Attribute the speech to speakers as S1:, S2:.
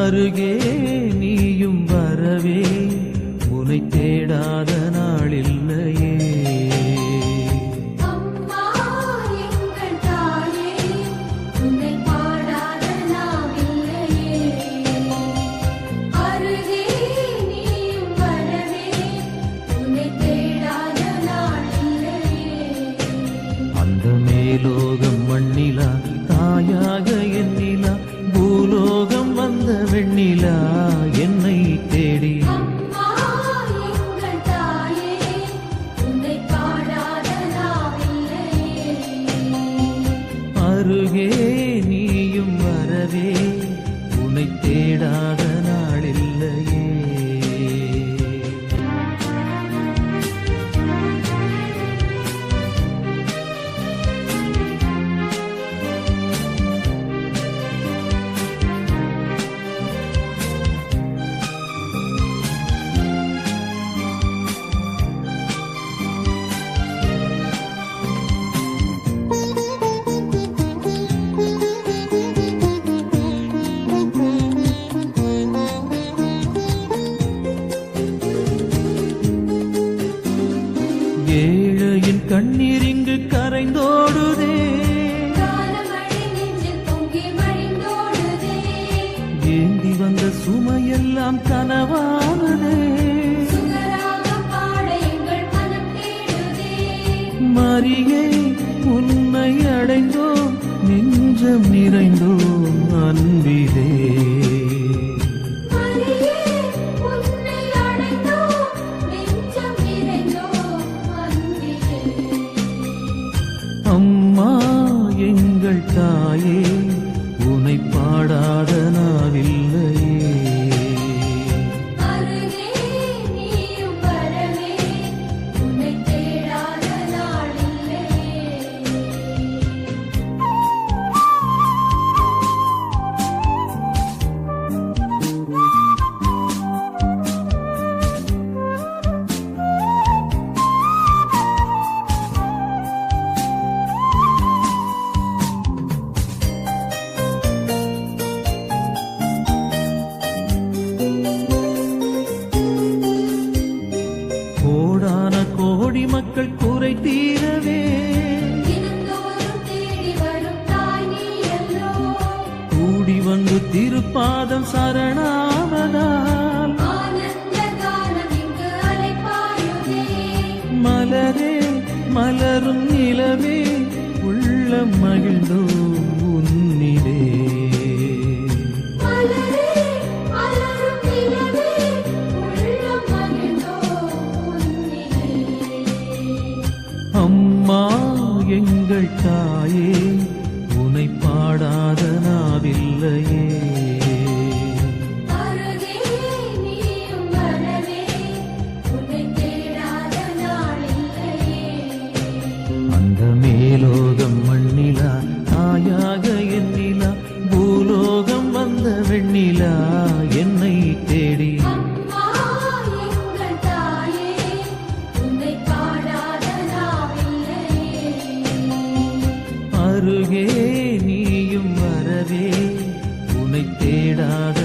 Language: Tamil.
S1: அருகே நீயும் வரவே உனை தேடாத நாளில்லையே. அந்த மேலோகம் மண்ணிலா தாயாக எண்ணிலா பூலோகம் வந்த வெண்ணிலா என்னை தேடி அருகே நீயும் வரவே உனை தேடாத நாளில்லையே. ஏழையின் கண்ணீர் இங்கு கரைந்தோடுதே, ஏந்தி வந்த சுமையெல்லாம் கனவானதே. மரியே உன்னை அடைந்தோம் நெஞ்சம் நிறைந்தோம் அன்பிலே. அம்மா எங்கள் தாயே உனை பாடாத நாவில்லையே. கோடான கோடி மக்கள் குறை தீரவே கூடி வந்து திருப்பாதம் சரணாவதால் மலரே மலரும் நிலவே உள்ளம் மகிழ்ந்தோம் உன்னிலே. அம்மா எங்கள் தாயே உனை பாடாத நாவில்லையே. அந்த மேலோகம் மண்ணிலா தாயாக எண்ணிலா பூலோகம் வந்த வெண்ணிலா என்னை தேடி அருகே நீயும் வரவே உனை தேடாத